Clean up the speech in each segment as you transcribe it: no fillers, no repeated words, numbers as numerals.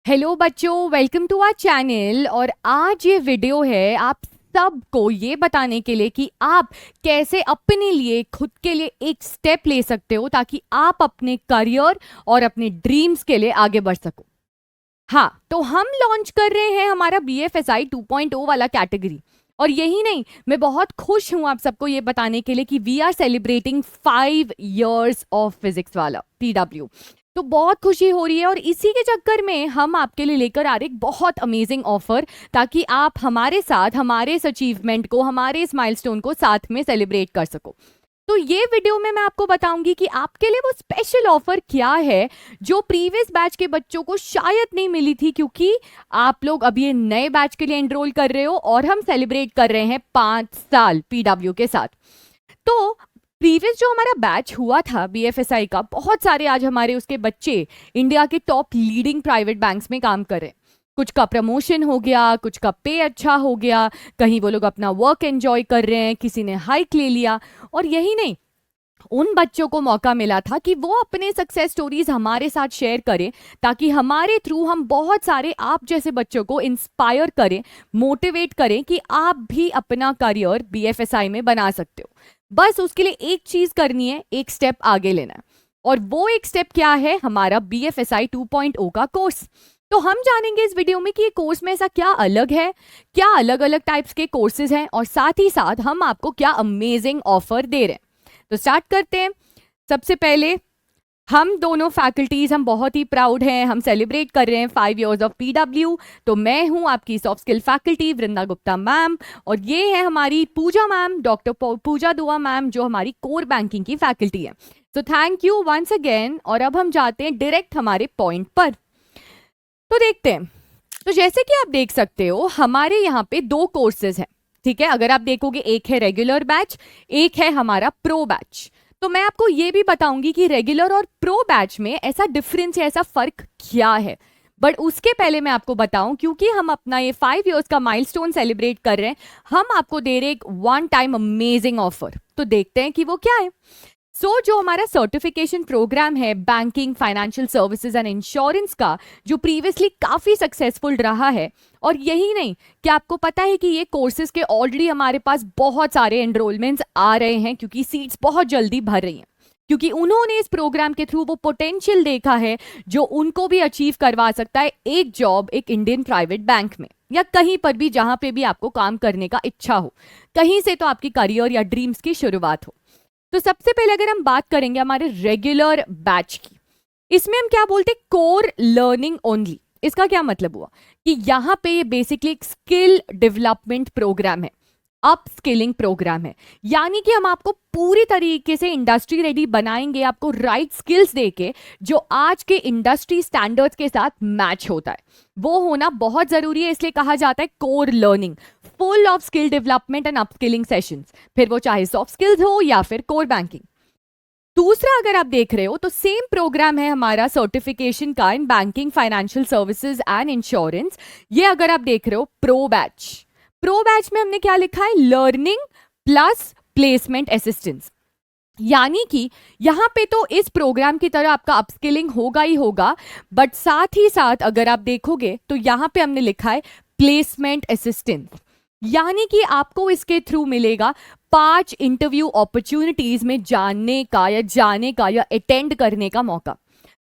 Hello बच्चों, welcome to our channel. और आज ये वीडियो है आप सबको ये बताने के लिए कि आप कैसे अपने लिए खुद के लिए एक स्टेप ले सकते हो ताकि आप अपने करियर और अपने ड्रीम्स के लिए आगे बढ़ सको। हाँ, तो हम लॉन्च कर रहे हैं हमारा BFSI 2.0 वाला कैटेगरी। और यही नहीं, मैं बहुत खुश हूं आप सबको ये बताने के लिए कि we are celebrating 5 years of physics वाला PW। तो बहुत खुशी हो रही है और इसी के चक्कर में हम आपके लिए लेकर आ रहे एक बहुत अमेजिंग ऑफर, ताकि आप हमारे साथ हमारे इस अचीवमेंट को, हमारे इस माइलस्टोन को साथ में सेलिब्रेट कर सको। तो ये वीडियो में मैं आपको बताऊंगी कि आपके लिए वो स्पेशल ऑफर क्या है जो प्रीवियस बैच के बच्चों को शायद नहीं मिली थी, क्योंकि आप लोग अभी ये नए बैच के लिए एनरोल कर रहे हो और हम सेलिब्रेट कर रहे हैं 5 साल PW के साथ। तो प्रीवियस जो हमारा बैच हुआ था BFSI का, बहुत सारे आज हमारे उसके बच्चे इंडिया के टॉप लीडिंग प्राइवेट बैंक्स में काम कर रहे हैं। कुछ का प्रमोशन हो गया, कुछ का पे अच्छा हो गया, कहीं वो लोग अपना वर्क एंजॉय कर रहे हैं, किसी ने हाइक ले लिया। और यही नहीं, उन बच्चों को मौका मिला था कि वो अपने सक्सेस स्टोरीज हमारे साथ शेयर करें, ताकि हमारे थ्रू हम बहुत सारे आप जैसे बच्चों को इंस्पायर करें, मोटिवेट करें कि आप भी अपना करियर BFSI में बना सकते हो। बस उसके लिए एक चीज करनी है, एक स्टेप आगे लेना है। और वो एक स्टेप क्या है? हमारा BFSI 2.0 का कोर्स। तो हम जानेंगे इस वीडियो में कि ये कोर्स में ऐसा क्या अलग है, क्या अलग अलग टाइप्स के कोर्सेज हैं, और साथ ही साथ हम आपको क्या अमेजिंग ऑफर दे रहे हैं। तो स्टार्ट करते हैं। सबसे पहले हम दोनों फैकल्टीज, हम बहुत ही प्राउड हैं, हम सेलिब्रेट कर रहे हैं 5 years ऑफ PW। तो मैं हूं आपकी सॉफ्ट स्किल फैकल्टी वृंदा गुप्ता मैम, और ये है हमारी पूजा मैम, डॉक्टर पूजा दुआ मैम, जो हमारी कोर बैंकिंग की फैकल्टी है। तो थैंक यू वंस अगेन। और अब हम जाते हैं डायरेक्ट हमारे पॉइंट पर। तो देखते हैं। तो जैसे कि आप देख सकते हो, हमारे यहाँ पे 2 कोर्सेज हैं, ठीक है। अगर आप देखोगे, एक है रेगुलर बैच, एक है हमारा प्रो बैच। तो मैं आपको ये भी बताऊंगी कि रेगुलर और प्रो बैच में ऐसा डिफरेंस या ऐसा फर्क क्या है। बट उसके पहले मैं आपको बताऊं, क्योंकि हम अपना ये 5 years का माइलस्टोन सेलिब्रेट कर रहे हैं, हम आपको दे रहे एक वन टाइम अमेजिंग ऑफर। तो देखते हैं कि वो क्या है। जो हमारा सर्टिफिकेशन प्रोग्राम है banking, financial services and insurance का, जो प्रीवियसली काफी सक्सेसफुल रहा है। और यही नहीं, क्या आपको पता है कि ये कोर्सेज के ऑलरेडी हमारे पास बहुत सारे एनरोलमेंट्स आ रहे हैं, क्योंकि सीट्स बहुत जल्दी भर रही हैं, क्योंकि उन्होंने इस प्रोग्राम के थ्रू वो पोटेंशियल देखा है जो उनको भी अचीव करवा सकता है एक जॉब एक इंडियन प्राइवेट बैंक में, या कहीं पर भी जहां पे भी आपको काम करने का इच्छा हो, कहीं से तो आपकी करियर या ड्रीम्स की शुरुआत हो। तो सबसे पहले अगर हम बात करेंगे हमारे रेगुलर बैच की, इसमें हम क्या बोलते हैं? Core learning only. इसका क्या मतलब हुआ कि यहां पे ये बेसिकली एक स्किल डेवलपमेंट प्रोग्राम है, अप स्किलिंग प्रोग्राम है। यानी कि हम आपको पूरी तरीके से इंडस्ट्री रेडी बनाएंगे, आपको राइट स्किल्स देके, जो आज के इंडस्ट्री स्टैंडर्ड्स के साथ मैच होता है। वो होना बहुत जरूरी है, इसलिए कहा जाता है core learning, full of skill development and upskilling sessions, फिर वो चाहे सॉफ्ट स्किल्स हो या फिर कोर बैंकिंग। दूसरा, अगर आप देख रहे हो तो सेम प्रोग्राम है हमारा सर्टिफिकेशन का in banking, financial services and insurance. ये अगर आप देख रहे हो प्रो बैच, प्रो बैच में हमने क्या लिखा है? Learning plus placement assistance. यानी कि यहां पे तो इस प्रोग्राम की तरह आपका अपस्किलिंग होगा ही होगा, बट साथ ही साथ अगर आप देखोगे तो यहां पे हमने लिखा है प्लेसमेंट असिस्टेंस। यानी कि आपको इसके थ्रू मिलेगा 5 इंटरव्यू अपॉर्चुनिटीज में जाने का या अटेंड करने का मौका।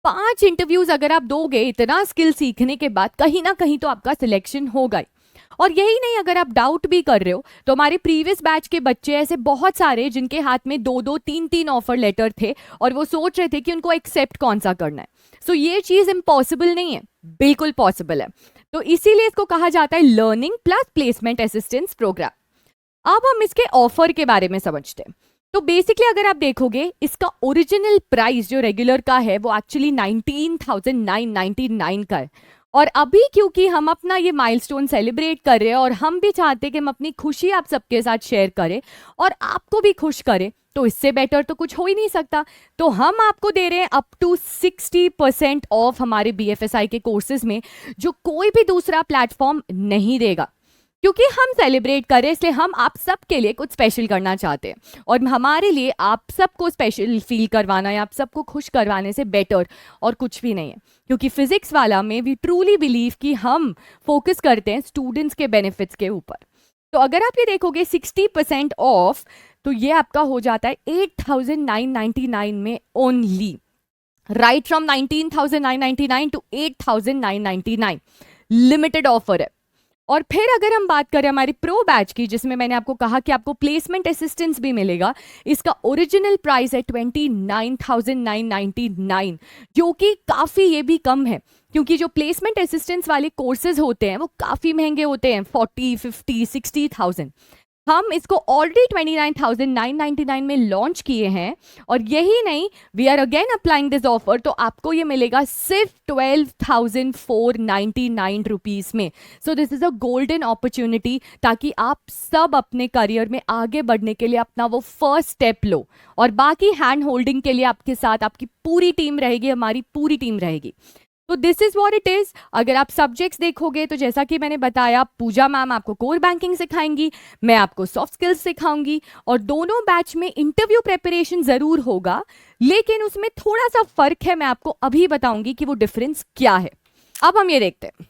5 इंटरव्यूज अगर आप दोगे इतना स्किल सीखने के बाद, कहीं ना कहीं तो आपका सिलेक्शन होगा ही। और यही नहीं, अगर आप डाउट भी कर रहे हो तो हमारे प्रीवियस बैच के बच्चे ऐसे बहुत सारे जिनके हाथ में 2-2, 3-3 ऑफर लेटर थे और वो सोच रहे थे कि उनको एक्सेप्ट कौन सा करना है। सो ये चीज इम्पॉसिबल नहीं है, बिल्कुल पॉसिबल है। तो इसीलिए इसको कहा जाता है learning plus placement assistance programme. अब हम इसके ऑफर के बारे में समझते हैं। तो बेसिकली अगर आप देखोगे, इसका ओरिजिनल प्राइस जो रेगुलर का है वो एक्चुअली 19,999 का है। और अभी क्योंकि हम अपना ये माइलस्टोन सेलिब्रेट कर रहे हैं और हम भी चाहते हैं कि हम अपनी खुशी आप सबके साथ शेयर करें और आपको भी खुश करें, तो इससे बेटर तो कुछ हो ही नहीं सकता। तो हम आपको दे रहे हैं अप टू 60% ऑफ हमारे BFSI के कोर्सेज में, जो कोई भी दूसरा प्लेटफॉर्म नहीं देगा। क्योंकि हम सेलिब्रेट करें इसलिए हम आप सबके लिए कुछ स्पेशल करना चाहते हैं, और हमारे लिए आप सबको स्पेशल फील करवाना या आप सबको खुश करवाने से बेटर और कुछ भी नहीं है। क्योंकि फिजिक्स वाला में वी ट्रूली बिलीव कि हम फोकस करते हैं स्टूडेंट्स के बेनिफिट्स के ऊपर। तो अगर आप ये देखोगे 60% ऑफ, तो ये आपका हो जाता है 8,999 में only, right from 19,999 to 8,999, limited offer है। और फिर अगर हम बात करें हमारी प्रो बैच की, जिसमें मैंने आपको कहा कि आपको प्लेसमेंट असिस्टेंस भी मिलेगा, इसका ओरिजिनल प्राइस है 29,999, जो कि काफ़ी ये भी कम है, क्योंकि जो प्लेसमेंट असिस्टेंस वाले कोर्सेज होते हैं वो काफ़ी महंगे होते हैं, 40, 50, 60,000। हम इसको ऑलरेडी 29,999 में लॉन्च किए हैं, और यही नहीं, we are again applying this offer, तो आपको ये मिलेगा सिर्फ 12,499 रुपीज़ में। So this is a golden opportunity, ताकि आप सब अपने करियर में आगे बढ़ने के लिए अपना वो फर्स्ट स्टेप लो, और बाकी हैंड होल्डिंग के लिए आपके साथ आपकी पूरी टीम रहेगी, हमारी पूरी टीम रहेगी। तो this is what it is. अगर आप सब्जेक्ट्स देखोगे तो जैसा कि मैंने बताया, पूजा मैम आपको कोर बैंकिंग सिखाएंगी, मैं आपको सॉफ्ट स्किल्स सिखाऊंगी, और दोनों बैच में इंटरव्यू प्रिपरेशन जरूर होगा, लेकिन उसमें थोड़ा सा फर्क है, मैं आपको अभी बताऊंगी कि वो डिफरेंस क्या है। अब हम ये देखते हैं,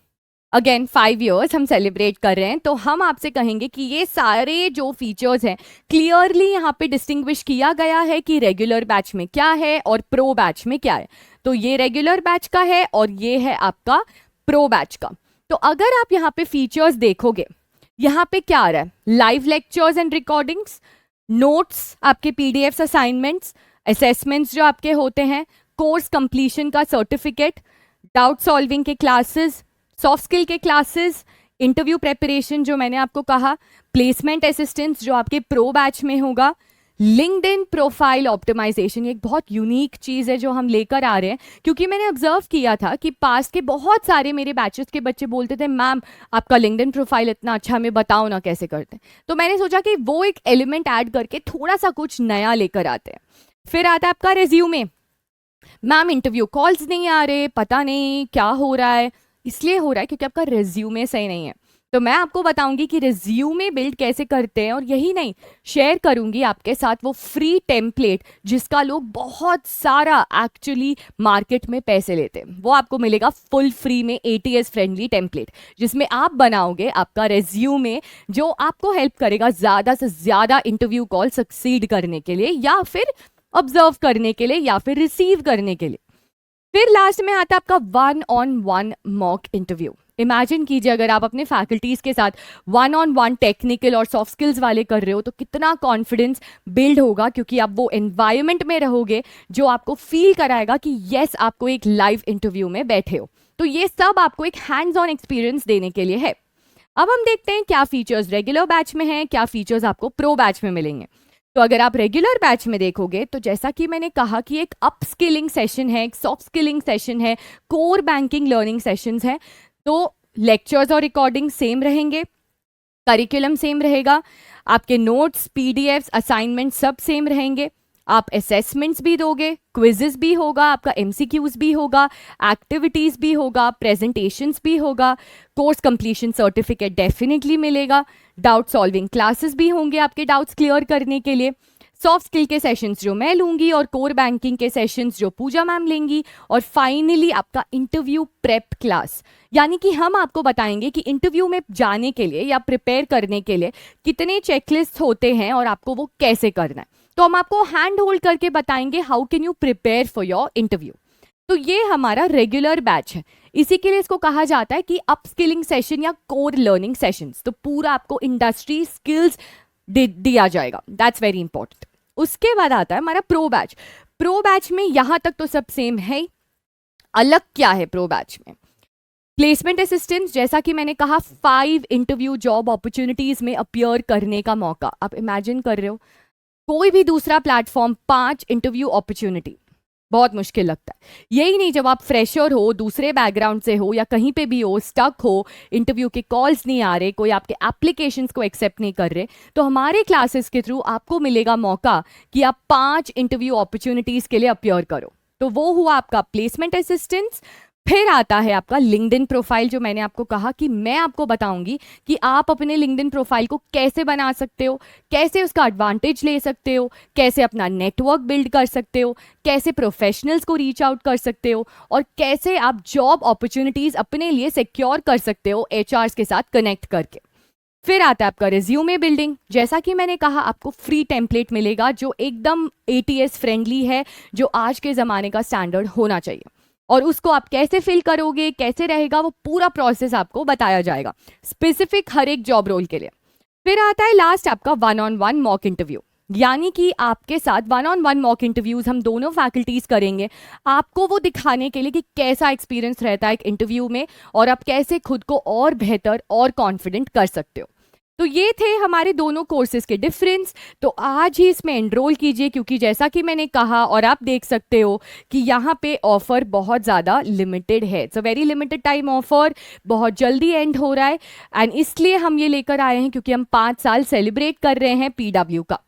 अगेन 5 years हम सेलिब्रेट कर रहे हैं, तो हम आपसे कहेंगे कि ये सारे जो फीचर्स हैं क्लियरली यहाँ पे डिस्टिंग्विश किया गया है कि रेगुलर बैच में क्या है और प्रो बैच में क्या है। तो ये रेगुलर बैच का है और ये है आपका प्रो बैच का। तो अगर आप यहाँ पे फीचर्स देखोगे, यहाँ पे क्या आ रहा है, live lectures and recordings, notes, आपके पीडीएफ्स, असाइनमेंट्स, असेसमेंट्स जो आपके होते हैं, कोर्स कंप्लीशन का सर्टिफिकेट, डाउट सॉल्विंग के क्लासेस, सॉफ्ट स्किल के क्लासेस, इंटरव्यू प्रेपरेशन जो मैंने आपको कहा, प्लेसमेंट असिस्टेंस जो आपके प्रो बैच में होगा, लिंक्डइन प्रोफाइल ऑप्टिमाइजेशन, ये एक बहुत यूनिक चीज़ है जो हम लेकर आ रहे हैं, क्योंकि मैंने ऑब्जर्व किया था कि पास्ट के बहुत सारे मेरे बैचेस के बच्चे बोलते थे, मैम आपका लिंक्डइन प्रोफाइल इतना अच्छा, हमें बताओ ना कैसे करते हैं। तो मैंने सोचा कि वो एक एलिमेंट ऐड करके थोड़ा सा कुछ नया लेकर आते हैं। फिर आता है आपका रेज्यूमे। मैम इंटरव्यू कॉल्स नहीं आ रहे, पता नहीं क्या हो रहा है, इसलिए हो रहा है क्योंकि आपका रेज्यूमे सही नहीं है। तो मैं आपको बताऊंगी कि रेज्यूमे बिल्ड कैसे करते हैं, और यही नहीं, शेयर करूंगी आपके साथ वो फ्री टेम्पलेट जिसका लोग बहुत सारा एक्चुअली मार्केट में पैसे लेते हैं, वो आपको मिलेगा फुल फ्री में, ATS फ्रेंडली टेम्पलेट, जिसमें आप बनाओगे आपका रेज्यूमे, जो आपको हेल्प करेगा ज़्यादा से ज़्यादा इंटरव्यू कॉल सक्सीड करने के लिए, या फिर ऑब्जर्व करने के लिए, या फिर रिसीव करने के लिए। फिर लास्ट में आता है आपका 1-on-1 मॉक इंटरव्यू। इमेजिन कीजिए अगर आप अपने फैकल्टीज के साथ 1-on-1 टेक्निकल और सॉफ्ट स्किल्स वाले कर रहे हो, तो कितना कॉन्फिडेंस बिल्ड होगा, क्योंकि आप वो एनवायरनमेंट में रहोगे जो आपको फील कराएगा कि यस आपको एक लाइव इंटरव्यू में बैठे हो। तो ये सब आपको एक हैंड्स ऑन एक्सपीरियंस देने के लिए है। अब हम देखते हैं क्या फीचर्स रेगुलर बैच में हैं, क्या फीचर्स आपको प्रो बैच में मिलेंगे। तो अगर आप रेगुलर बैच में देखोगे तो जैसा कि मैंने कहा कि एक अप स्किलिंग सेशन है, एक सॉफ्ट स्किलिंग सेशन है, कोर बैंकिंग लर्निंग सेशंस हैं। तो लेक्चर्स और रिकॉर्डिंग सेम रहेंगे, करिकुलम सेम रहेगा, आपके नोट्स, पीडीएफ्स, असाइनमेंट सब सेम रहेंगे, आप असेसमेंट्स भी दोगे, क्विजेस भी होगा, आपका MCQs भी होगा, एक्टिविटीज़ भी होगा, प्रेजेंटेशंस भी होगा, कोर्स कंप्लीशन सर्टिफिकेट डेफिनेटली मिलेगा, डाउट सॉल्विंग क्लासेस भी होंगे आपके डाउट्स क्लियर करने के लिए, सॉफ्ट स्किल के सेशंस जो मैं लूंगी, और कोर बैंकिंग के सेशंस जो पूजा मैम लेंगी, और फाइनली आपका इंटरव्यू प्रेप क्लास, यानी कि हम आपको बताएंगे कि इंटरव्यू में जाने के लिए या प्रिपेयर करने के लिए कितने चेकलिस्ट होते हैं और आपको वो कैसे करना है। तो हम आपको हैंड होल्ड करके बताएंगे how can you prepare for your interview. तो ये हमारा रेगुलर बैच है, इसी के लिए इसको कहा जाता है कि अपस्किलिंग सेशन या कोर लर्निंग सेशंस। तो पूरा आपको इंडस्ट्री स्किल्स दिया जाएगा, दैट्स वेरी इंपॉर्टेंट। उसके बाद आता है हमारा प्रो बैच। प्रो बैच में यहां तक तो सब सेम है, अलग क्या है प्रो बैच में, प्लेसमेंट असिस्टेंट, जैसा कि मैंने कहा 5 इंटरव्यू जॉब अपॉर्चुनिटीज में अपियर करने का मौका। आप इमेजिन कर रहे हो कोई भी दूसरा प्लेटफॉर्म 5 इंटरव्यू अपॉर्चुनिटी, बहुत मुश्किल लगता है। यही नहीं, जब आप फ्रेशर हो, दूसरे बैकग्राउंड से हो, या कहीं पे भी हो, स्टक हो, इंटरव्यू के कॉल्स नहीं आ रहे, कोई आपके एप्लीकेशंस को एक्सेप्ट नहीं कर रहे, तो हमारे क्लासेस के थ्रू आपको मिलेगा मौका कि आप 5 इंटरव्यू अपॉर्चुनिटीज के लिए अपियर करो। तो वो हुआ आपका प्लेसमेंट असिस्टेंस, फिर आता है आपका लिंक्डइन प्रोफाइल, जो मैंने आपको कहा कि मैं आपको बताऊंगी कि आप अपने लिंक्डइन प्रोफाइल को कैसे बना सकते हो, कैसे उसका एडवांटेज ले सकते हो, कैसे अपना नेटवर्क बिल्ड कर सकते हो, कैसे प्रोफेशनल्स को रीच आउट कर सकते हो, और कैसे आप जॉब अपॉर्चुनिटीज अपने लिए सिक्योर कर सकते हो एचआरस के साथ कनेक्ट करके। फिर आता है आपका रिज्यूमे बिल्डिंग। जैसा कि मैंने कहा, आपको फ्री टेम्पलेट मिलेगा जो एकदम एटीएस फ्रेंडली है, जो आज के ज़माने का स्टैंडर्ड होना चाहिए, और उसको आप कैसे फिल करोगे, कैसे रहेगा, वो पूरा प्रोसेस आपको बताया जाएगा स्पेसिफिक हर एक जॉब रोल के लिए। फिर आता है लास्ट आपका 1-on-1 मॉक इंटरव्यू, यानी कि आपके साथ 1-on-1 मॉक इंटरव्यूज हम दोनों फैकल्टीज करेंगे, आपको वो दिखाने के लिए कि कैसा एक्सपीरियंस रहता है एक इंटरव्यू में, और आप कैसे खुद को और बेहतर और कॉन्फिडेंट कर सकते हो। तो ये थे हमारे दोनों कोर्सेज के डिफरेंस। तो आज ही इसमें एनरोल कीजिए, क्योंकि जैसा कि मैंने कहा और आप देख सकते हो कि यहाँ पे ऑफर बहुत ज़्यादा लिमिटेड है। It's a very limited time offer, बहुत जल्दी एंड हो रहा है, एंड इसलिए हम ये लेकर आए हैं क्योंकि हम 5 साल सेलिब्रेट कर रहे हैं पीडब्ल्यू का।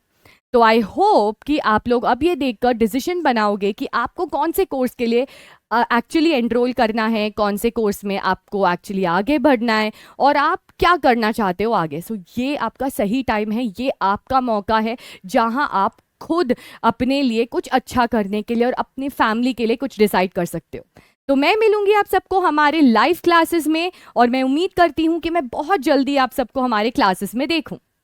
तो आई होप कि आप लोग अब ये देखकर डिसीजन बनाओगे कि आपको कौन से कोर्स के लिए एक्चुअली एनरोल करना है, कौन से कोर्स में आपको एक्चुअली आगे बढ़ना है, और आप क्या करना चाहते हो आगे। सो ये आपका सही टाइम है, ये आपका मौका है जहां आप खुद अपने लिए कुछ अच्छा करने के लिए और अपनी फैमिली के लिए कुछ डिसाइड कर सकते हो। तो मैं मिलूंगी आप सबको हमारे लाइव क्लासेस में, और मैं उम्मीद करती हूँ कि मैं बहुत जल्दी आप सबको हमारे क्लासेस में देखूँ।